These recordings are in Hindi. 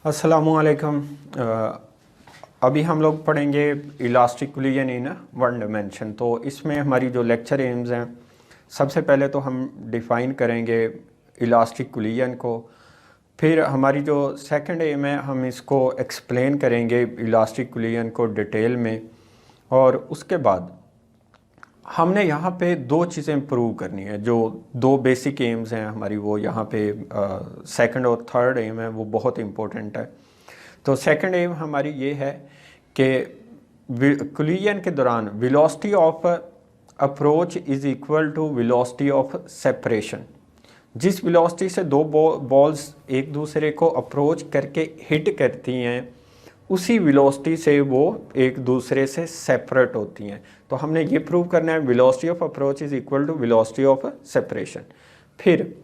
अस्सलामुअलैकुम। अभी हम लोग पढ़ेंगे elastic collision in one dimension. तो इसमें हमारी जो लेक्चर एम्स हैं, सबसे पहले तो हम डिफ़ाइन करेंगे इलास्टिक कोलिजन को। फिर हमारी जो सेकंड एम है, हम इसको एक्सप्लेन करेंगे इलास्टिक कोलिजन को डिटेल में। और उसके बाद हमने यहाँ पे दो चीज़ें प्रूव करनी है। जो दो बेसिक एम्स हैं हमारी, वो यहाँ पे सेकंड और थर्ड एम है, वो बहुत इम्पोर्टेंट है। तो सेकंड एम हमारी ये है कि कोलिजन के दौरान velocity of approach is equal to velocity of separation. जिस वेलोसिटी से दो बॉल्स एक दूसरे को अप्रोच करके हिट करती हैं, उसी वेलोसिटी से वो एक दूसरे से सेपरेट होती हैं। तो हमने ये प्रूव करना है velocity of approach is equal to velocity of separation. फिर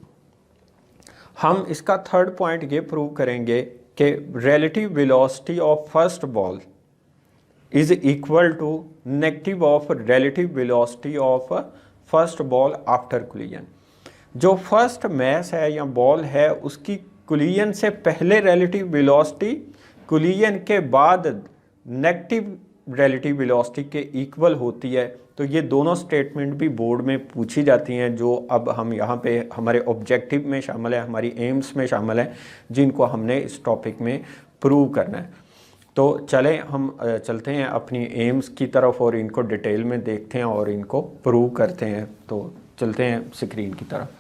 हम इसका थर्ड पॉइंट ये प्रूव करेंगे कि relative velocity of first ball is equal to negative of relative velocity of first ball after collision. जो फर्स्ट मैस है या बॉल है, उसकी कोलिजन से पहले रिलेटिव वेलोसिटी कोलिजन के बाद नेगेटिव रिलेटिव वेलोसिटी के इक्वल होती है। तो ये दोनों स्टेटमेंट भी बोर्ड में पूछी जाती हैं, जो अब हम यहाँ पे हमारे ऑब्जेक्टिव में शामिल है, हमारी एम्स में शामिल है, जिनको हमने इस टॉपिक में प्रूव करना है। तो चलें हम चलते हैं अपनी एम्स की तरफ और इनको डिटेल में देखते हैं और इनको प्रूव करते हैं। तो चलते हैं स्क्रीन की तरफ।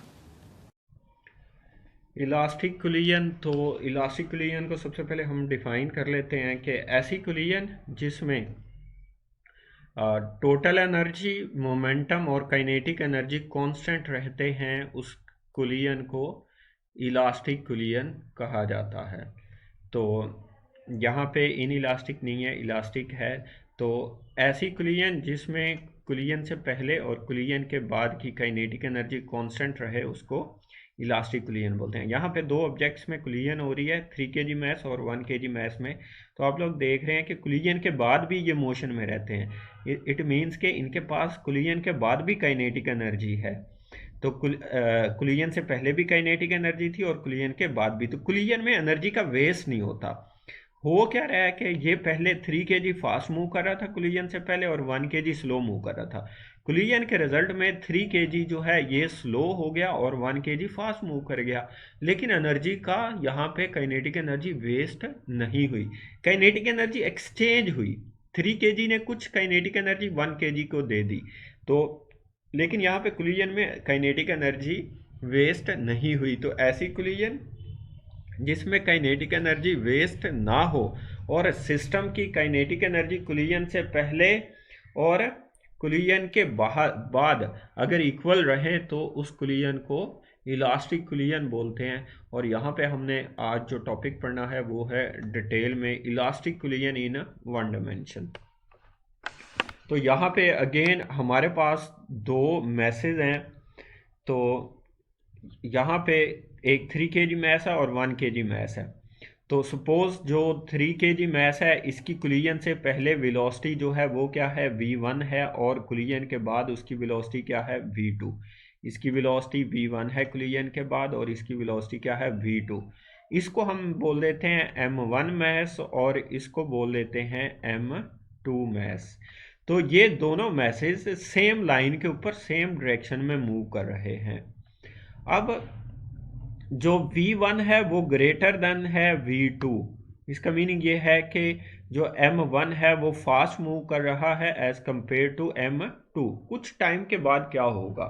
Elastic collision. तो इलास्टिक कोलिजन को सबसे पहले हम डिफाइन कर लेते हैं कि ऐसी कोलिजन जिसमें टोटल एनर्जी, मोमेंटम और काइनेटिक एनर्जी कांस्टेंट रहते हैं, उस कोलिजन को इलास्टिक कोलिजन कहा जाता है। तो यहाँ पे इन इलास्टिक नहीं है, इलास्टिक है। तो ऐसी कोलिजन जिसमें कोलिजन से पहले और कोलिजन के बाद की काइनेटिक एनर्जी कांस्टेंट रहे, उसको इलास्टिक कोलिजन बोलते हैं। यहाँ पे दो ऑब्जेक्ट्स में कोलिजन हो रही है, 3 kg मास और 1 kg मास में। तो आप लोग देख रहे हैं कि कोलिजन के बाद भी ये मोशन में रहते हैं। इट मीन्स कि इनके पास कोलिजन के बाद भी काइनेटिक एनर्जी है। तो कोलिजन से पहले भी काइनेटिक एनर्जी थी और कोलिजन के बाद भी। तो कोलिजन में एनर्जी का वेस्ट नहीं होता। हो क्या रहा है कि ये पहले 3 kg फास्ट मूव कर रहा था कोलिजन से पहले और 1 kg स्लो मूव कर रहा था। कोलिजन के रिजल्ट में 3 kg जो है ये स्लो हो गया और 1 kg फास्ट मूव कर गया। लेकिन एनर्जी का यहाँ पे काइनेटिक एनर्जी वेस्ट नहीं हुई, काइनेटिक एनर्जी एक्सचेंज हुई। 3 kg ने कुछ काइनेटिक एनर्जी 1 kg को दे दी। तो लेकिन यहाँ पे कोलिजन में काइनेटिक एनर्जी वेस्ट नहीं हुई। तो ऐसी कोलिजन जिसमें काइनेटिक एनर्जी वेस्ट ना हो और सिस्टम की काइनेटिक एनर्जी कोलिजन से पहले और कोलिजन के बाद अगर इक्वल रहे, तो उस कोलिजन को इलास्टिक कोलिजन बोलते हैं। और यहाँ पे हमने आज जो टॉपिक पढ़ना है वो है डिटेल में elastic collision in one dimension. तो यहाँ पे अगेन हमारे पास दो मैसेज हैं। तो यहाँ पे एक 3 kg मैस है और 1 kg मैस है। तो सपोज जो 3 kg मैस है, इसकी कोलिजन से पहले वेलोसिटी जो है वो क्या है, v1 है, और कोलिजन के बाद उसकी वेलोसिटी क्या है, v2। इसकी वेलोसिटी v1 है कोलिजन के बाद, और इसकी वेलोसिटी क्या है, v2। इसको हम बोल देते हैं m1 मैस और इसको बोल देते हैं m2 मैस। तो ये दोनों मैसेज सेम लाइन के ऊपर सेम डायरेक्शन में मूव कर रहे हैं। अब जो v1 है वो ग्रेटर देन है v2। इसका मीनिंग ये है कि जो m1 है वो फास्ट मूव कर रहा है एज कंपेयर टू m2। कुछ टाइम के बाद क्या होगा,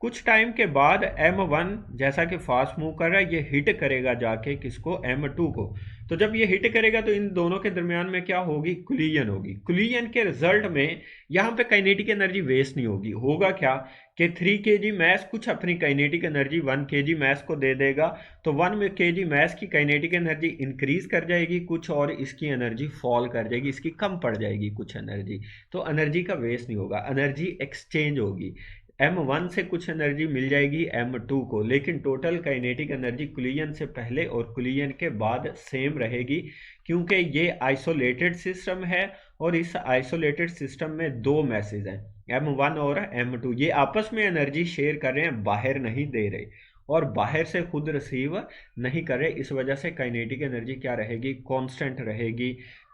कुछ टाइम के बाद m1 जैसा कि फास्ट मूव कर रहा है, ये हिट करेगा जाके किसको, m2 को। तो जब ये हिट करेगा तो इन दोनों के दरमियान में क्या होगी, कोलिजन होगी। कोलिजन के रिजल्ट में यहाँ पे काइनेटिक एनर्जी वेस्ट नहीं होगी। होगा क्या कि 3 kg मैस कुछ अपनी काइनेटिक एनर्जी 1 kg मैस को दे देगा। तो 1 kg मैस की काइनेटिक एनर्जी इंक्रीज कर जाएगी कुछ, और इसकी एनर्जी फॉल कर जाएगी, इसकी कम पड़ जाएगी कुछ एनर्जी। तो एनर्जी का वेस्ट नहीं होगा, एनर्जी एक्सचेंज होगी। m1 से कुछ एनर्जी मिल जाएगी m2 को, लेकिन टोटल काइनेटिक एनर्जी कोलिजन से पहले और कोलिजन के बाद सेम रहेगी, क्योंकि ये आइसोलेटेड सिस्टम है। और इस आइसोलेटेड सिस्टम में दो मैसेज हैं, m1 और m2। ये आपस में एनर्जी शेयर कर रहे हैं, बाहर नहीं दे रहे। और बाहर से खुद रिसीव नहीं कर रहे, इस वजह से काइनेटिक एनर्जी क्या रहेगी, कांस्टेंट रहेगी।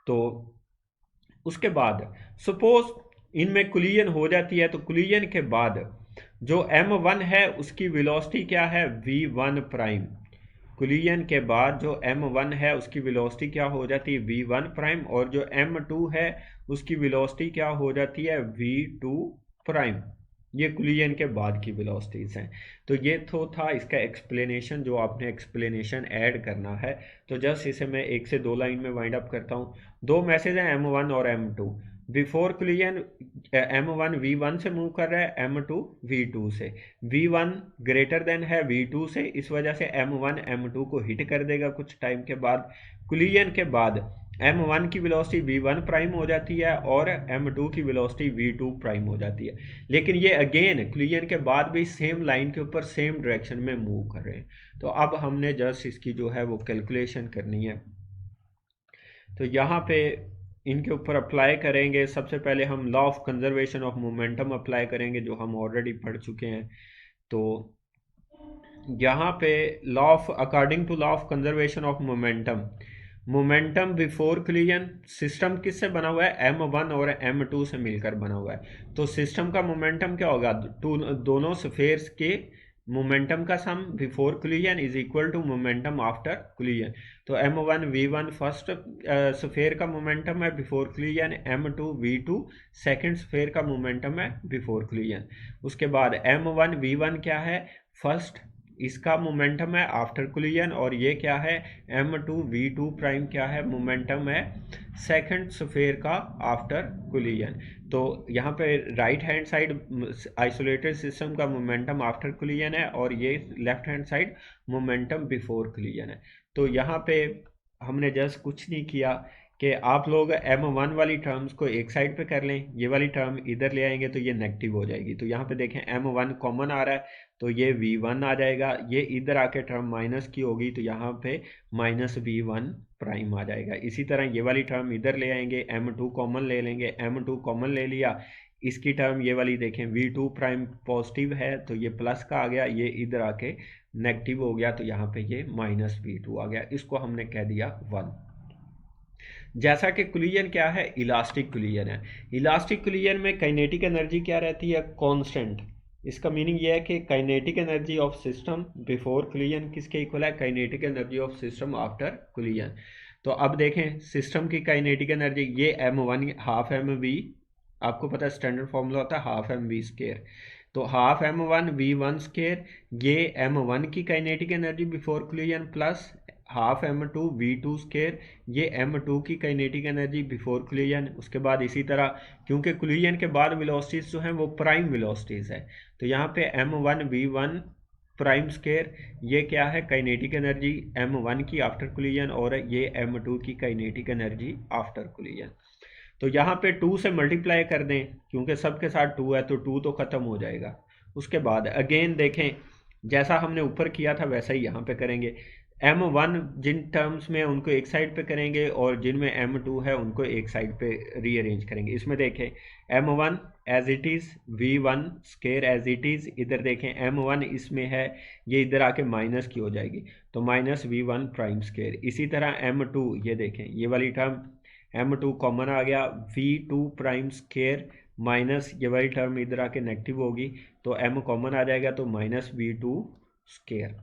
तो उसके बाद सपोज इनमें कुलियन हो जाती है, तो कुलियन के बाद जो m1 है उसकी वेलोसिटी क्या है, v1 प्राइम। कुलियन के बाद जो m1 है उसकी वेलोसिटी क्या हो जाती है, v1 प्राइम, और जो m2 है उसकी वेलोसिटी क्या हो जाती है, v2 प्राइम। ये कुलियन के बाद की वेलोसिटीज हैं। तो ये तो था इसका एक्सप्लेनेशन, जो आपने एक्सप्लेनेशन ऐड करना है। तो जस्ट इसे मैं 1 से 2 लाइन में वाइंड अप करता हूँ। दो मैसेज हैं m1 और m2। बिफोर कुलियन m1 v1 से मूव कर रहा है, m2 v2 से। v1 ग्रेटर देन है v2 से, इस वजह से m1 m2 को हिट कर देगा कुछ टाइम के बाद। कुलियन के बाद m1 की वेलोसिटी v1 प्राइम हो जाती है और m2 की वेलोसिटी v2 प्राइम हो जाती है। लेकिन ये अगेन कुलियन के बाद भी सेम लाइन के ऊपर सेम डायरेक्शन में मूव कर रहे हैं। तो अब हमने जस्ट इसकी जो है वो कैलकुलेशन करनी है। तो यहाँ पे इनके ऊपर अप्लाई करेंगे। सबसे पहले हम law of conservation of momentum apply करेंगे, जो हम ऑलरेडी पढ़ चुके हैं। तो यहाँ पे law of according to law of conservation of momentum, momentum before collision system किससे बना हुआ है, m1 और m2 से मिलकर बना हुआ है। तो सिस्टम का मोमेंटम क्या होगा, दोनों स्फेयर्स के मोमेंटम का sum before collision is equal to momentum after collision. तो m1 v1 फर्स्ट स्फेयर का मोमेंटम है before collision, m2 v2 second sphere का मोमेंटम है बिफोर कोलिजन। उसके बाद m1 v1 क्या है, फर्स्ट इसका मोमेंटम है आफ्टर कोलिजन, और ये क्या है m2 v2 प्राइम क्या है, मोमेंटम है सेकंड स्फेयर का आफ्टर कोलिजन। तो यहाँ पे right hand side isolated system का मोमेंटम आफ्टर कोलिजन है और ये left hand side momentum before collision है। तो यहाँ पे हमने जस्ट कुछ नहीं किया कि आप लोग m1 वाली टर्म्स को एक साइड पे कर लें, ये वाली टर्म इधर ले आएंगे तो ये नेगेटिव हो जाएगी। तो यहाँ पे देखें m1 कॉमन आ रहा है तो ये v1 आ जाएगा, ये इधर आके टर्म माइनस की होगी तो यहाँ पे माइनस v1 प्राइम आ जाएगा। इसी तरह ये वाली टर्म इधर ले आएंगे, m2 कॉमन ले लेंगे, m2 कॉमन ले लिया, इसकी टर्म ये वाली देखें v2 प्राइम पॉजिटिव है तो ये प्लस का आ गया, ये इधर आके नेगेटिव हो गया तो यहाँ पे ये माइनस v2 आ गया। इसको हमने कह दिया 1। जैसा कि कोलिजन क्या है, इलास्टिक कोलिजन है। इलास्टिक कोलिजन में काइनेटिक एनर्जी क्या रहती है, कांस्टेंट। इसका मीनिंग ये है कि kinetic energy of system before collision किसके इक्वल है, kinetic energy of system after collision. तो अब देखें सिस्टम की काइनेटिक एनर्जी, ये m1 हाफ mv, आपको पता है स्टैंडर्ड फॉर्मूला होता है हाफ mv स्केयर। तो हाफ m1 v1 स्केयर, ये m1 की kinetic energy before collision plus half m2 v2 square, ये m2 की काइनेटिक एनर्जी बिफोर कोलिजन। उसके बाद इसी तरह क्योंकि कोलिजन के बाद वेलोसिटीज जो हैं वो प्राइम वेलोसिटीज है, तो यहाँ पे m1 v1 प्राइम स्केयर, ये क्या है काइनेटिक एनर्जी m1 की आफ्टर कोलिजन, और ये m2 की काइनेटिक एनर्जी आफ्टर कोलिजन। तो यहाँ पे 2 से मल्टीप्लाई कर दें, क्योंकि सबके साथ 2 है तो 2 तो ख़त्म हो जाएगा। उसके बाद अगेन देखें जैसा हमने ऊपर किया था वैसा ही यहाँ पे करेंगे। m1 जिन टर्म्स में उनको एक साइड पे करेंगे और जिनमें m2 है उनको एक साइड पे रीअरेंज करेंगे। इसमें देखें m1 as it is, v1 square as it is, इधर देखें m1 इसमें है, ये इधर आके माइनस की हो जाएगी तो माइनस v1 प्राइम स्केयर। इसी तरह m2, ये देखें ये वाली टर्म m2 कॉमन आ गया, v2 प्राइम स्केयर माइनस ये वाली टर्म इधर आके नेगेटिव होगी तो m कॉमन आ जाएगा तो माइनस v2 स्केयर।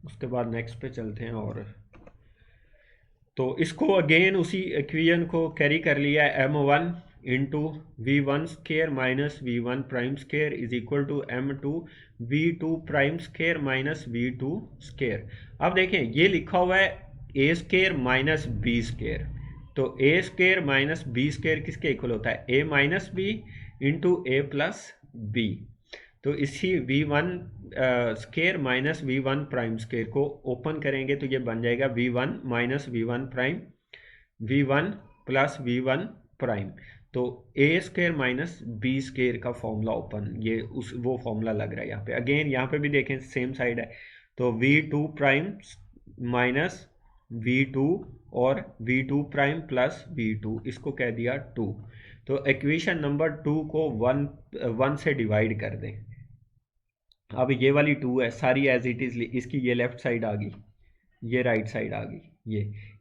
उसके बाद नेक्स्ट पे चलते हैं। और तो इसको अगेन उसी इक्वेशन को कैरी कर लिया है, m1 into v1 square minus v1 prime square is equal to m2 v2 prime square minus v2 square. अब देखें ये लिखा हुआ है a square minus b square, तो a square minus b square किसके इक्वल होता है, a minus b into a plus b। तो इसी v1 square minus v1 prime square को ओपन करेंगे तो ये बन जाएगा v1 minus v1 prime, v1 plus v1 prime. तो a square minus b square का फॉर्मूला ओपन, ये वो फॉर्मूला लग रहा है यहाँ पे। अगेन यहाँ पे भी देखें सेम साइड है, तो v2 प्राइम माइनस v2 और v2 प्राइम प्लस v2, इसको कह दिया 2। तो इक्वेशन नंबर 2 को 1 से डिवाइड कर दें। अब ये वाली 2 है सारी एज इट इज, इसकी ये लेफ्ट साइड आ गई, ये राइट साइड आ गई,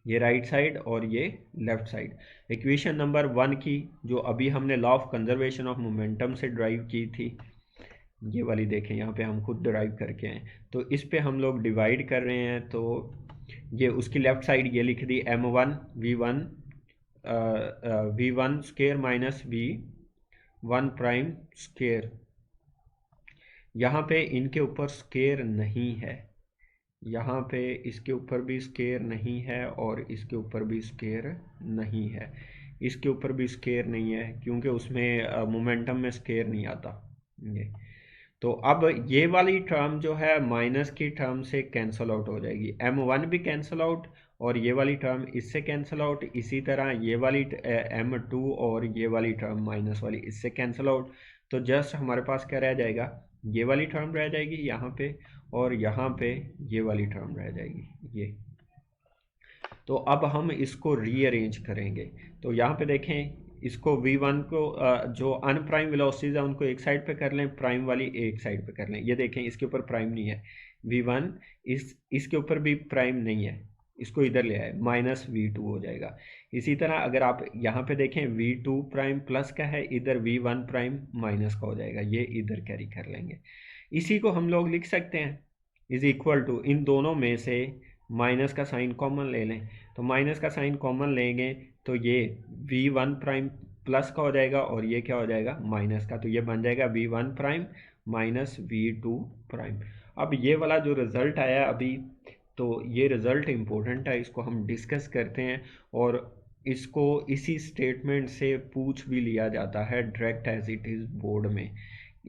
ये राइट साइड और ये लेफ्ट साइड। इक्वेशन नंबर 1 की जो अभी हमने law of conservation of momentum से ड्राइव की थी, ये वाली देखें, यहाँ पे हम खुद ड्राइव करके आए, तो इस पे हम लोग डिवाइड कर रहे हैं, तो ये उसकी लेफ्ट साइड ये लिख दी m1 v1 v1 square minus v1 prime square. यहाँ पे इनके ऊपर स्केयर नहीं है, यहाँ पे इसके ऊपर भी स्केयर नहीं है और इसके ऊपर भी स्केयर नहीं है, इसके ऊपर भी स्केयर नहीं है क्योंकि उसमें मोमेंटम में स्केयर नहीं आता ये। तो अब ये वाली टर्म जो है माइनस की टर्म से कैंसल आउट हो जाएगी, m1 भी कैंसल आउट और ये वाली टर्म इससे कैंसल आउट, इसी तरह ये वाली m2 और ये वाली टर्म माइनस वाली इससे कैंसल आउट। तो जस्ट हमारे पास क्या रह जाएगा, ये वाली टर्म रह जाएगी यहाँ पे और यहाँ पे ये वाली टर्म रह जाएगी ये। तो अब हम इसको रीअरेंज करेंगे, तो यहाँ पे देखें, इसको v1 को जो अनप्राइम वेलोसिटीज है उनको एक साइड पे कर लें, प्राइम वाली एक साइड पे कर लें। ये देखें इसके ऊपर प्राइम नहीं है v1, इसके ऊपर भी प्राइम नहीं है, इसको इधर ले आए माइनस v2 हो जाएगा। इसी तरह अगर आप यहाँ पे देखें v2 प्राइम प्लस का है, इधर v1 प्राइम माइनस का हो जाएगा, ये इधर कैरी कर लेंगे। इसी को हम लोग लिख सकते हैं इज इक्वल टू, इन दोनों में से माइनस का साइन कॉमन ले लें, तो माइनस का साइन कॉमन लेंगे तो ये v1 प्राइम प्लस का हो जाएगा और ये क्या हो जाएगा माइनस का, तो ये बन जाएगा v1 prime minus v2 prime. अब ये वाला जो रिज़ल्ट आया अभी, तो ये रिज़ल्ट इम्पोर्टेंट है, इसको हम डिस्कस करते हैं और इसको इसी स्टेटमेंट से पूछ भी लिया जाता है direct as it is board में।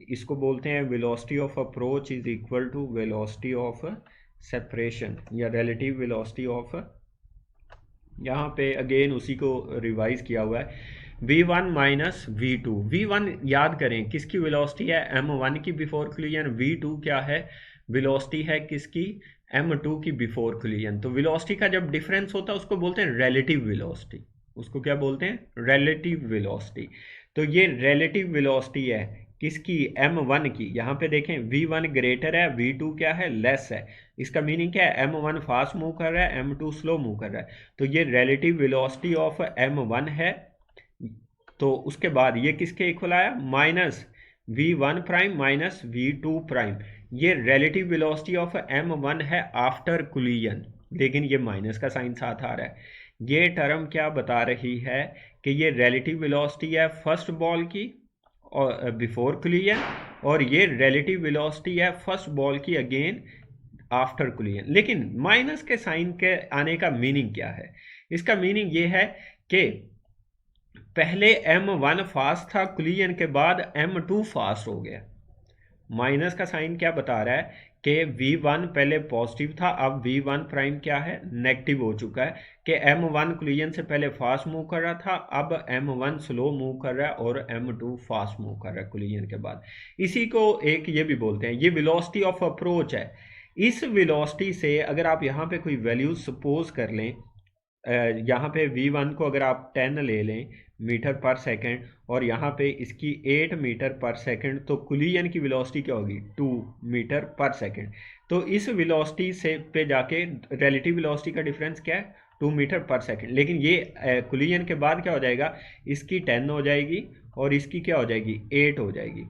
इसको बोलते हैं velocity of approach is equal to velocity of separation या रिलेटिव वेलोसिटी ऑफ, यहाँ पे अगेन उसी को रिवाइज किया हुआ है, v1 माइनस v2। v1 याद करें किसकी वेलोसिटी है, m1 की बिफोर कोलिजन, v2 क्या है, वेलोसिटी है किसकी, m2 की बिफोर कोलिजन। तो वेलोसिटी का जब डिफरेंस होता है उसको बोलते हैं रिलेटिव वेलोसिटी, उसको क्या बोलते हैं रिलेटिव वेलोसिटी। तो ये रिलेटिव वेलोसिटी है किसकी, m1 की। यहाँ पे देखें v1 ग्रेटर है, v2 क्या है लेस है, इसका मीनिंग क्या है, m1 फास्ट मूव कर रहा है, m2 स्लो मूव कर रहा है, तो ये रिलेटिव वेलोसिटी ऑफ m1 है। तो उसके बाद ये किसके इक्वल आया, minus v1 prime minus v2 prime, ये रिलेटिव वेलोसिटी ऑफ m1 है आफ्टर कोलिजन, लेकिन ये माइनस का साइन साथ आ रहा है। ये टर्म क्या बता रही है कि ये रिलेटिव वेलोसिटी है फर्स्ट बॉल की और बिफोर कोलिजन, और ये रिलेटिव वेलोसिटी है फर्स्ट बॉल की अगेन आफ्टर कोलिजन। लेकिन माइनस के साइन के आने का मीनिंग क्या है, इसका मीनिंग ये है कि पहले m1 फास्ट था, कोलिजन के बाद m2 फास्ट हो गया। माइनस का साइन क्या बता रहा है कि v1 पहले पॉजिटिव था, अब v1 प्राइम क्या है नेगेटिव हो चुका है, कि m1 कोलिजन से पहले फास्ट मूव कर रहा था, अब m1 स्लो मूव कर रहा है और m2 फास्ट मूव कर रहा है कोलिजन के बाद। इसी को एक ये भी बोलते हैं, ये वेलोसिटी ऑफ अप्रोच है। इस वेलोसिटी से अगर आप यहाँ पे कोई वैल्यू सपोज कर लें, यहाँ पे v1 को अगर आप 10 ले लें मीटर पर सेकंड और यहाँ पे इसकी 8 मीटर पर सेकंड, तो कोलिजन की वेलोसिटी क्या होगी 2 मीटर पर सेकंड। तो इस वेलोसिटी से पे जाके रिलेटिव वेलोसिटी का डिफरेंस क्या है 2 मीटर पर सेकंड, लेकिन ये कोलिजन के बाद क्या हो जाएगा, इसकी 10 हो जाएगी और इसकी क्या हो जाएगी 8 हो जाएगी।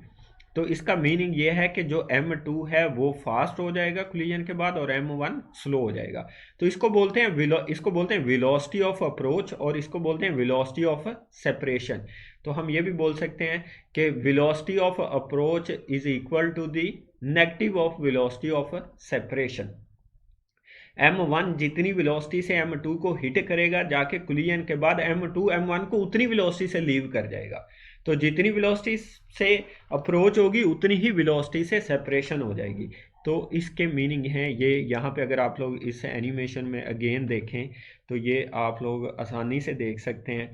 तो इसका मीनिंग ये है कि जो m2 है वो फास्ट हो जाएगा कोलिजन के बाद और m1 स्लो हो जाएगा। तो इसको बोलते हैं वेलोसिटी ऑफ अप्रोच और इसको बोलते हैं वेलोसिटी ऑफ सेपरेशन। तो हम ये भी बोल सकते हैं कि velocity of approach is equal to the negative of velocity of separation. m1 जितनी वेलोसिटी से m2 को हिट करेगा जाके कोलिजन के बाद m2 m1 को उतनी वेलोसिटी से लीव कर जाएगा। तो जितनी वेलोसिटी से अप्रोच होगी उतनी ही वेलोसिटी से सेपरेशन हो जाएगी। तो इसके मीनिंग हैं ये, यहाँ पे अगर आप लोग इस एनिमेशन में अगेन देखें तो ये आप लोग आसानी से देख सकते हैं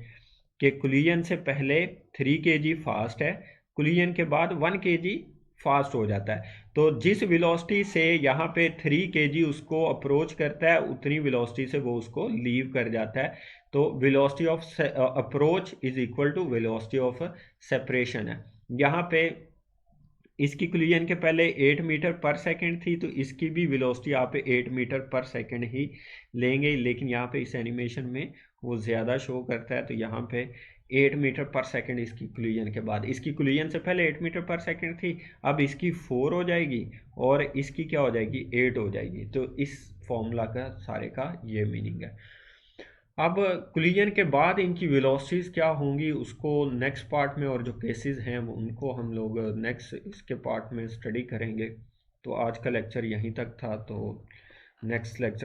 कि कोलिजन से पहले 3 kg फास्ट है, कोलिजन के बाद 1 kg फास्ट हो जाता है। तो जिस वेलोसिटी से यहाँ पे 3 kg उसको अप्रोच करता है उतनी वेलोसिटी से वो उसको लीव कर जाता है। तो velocity of approach is equal to velocity of separation है। यहाँ पे इसकी कोलिजन के पहले 8 मीटर पर सेकंड थी, तो इसकी भी वेलोसिटी यहाँ पे 8 मीटर पर सेकंड ही लेंगे, लेकिन यहाँ पे इस एनिमेशन में वो ज़्यादा शो करता है, तो यहाँ पे 8 मीटर पर सेकंड इसकी कोलिजन के बाद। इसकी कोलिजन से पहले 8 मीटर पर सेकंड थी, अब इसकी 4 हो जाएगी और इसकी क्या हो जाएगी, 8 हो जाएगी। तो इस फॉर्मूला का सारे का ये मीनिंग है। अब कोलिजन के बाद इनकी वेलोसिटीज़ क्या होंगी उसको नेक्स्ट पार्ट में, और जो केसेस हैं उनको हम लोग नेक्स्ट इसके पार्ट में स्टडी करेंगे। तो आज का लेक्चर यहीं तक था, तो नेक्स्ट लेक्चर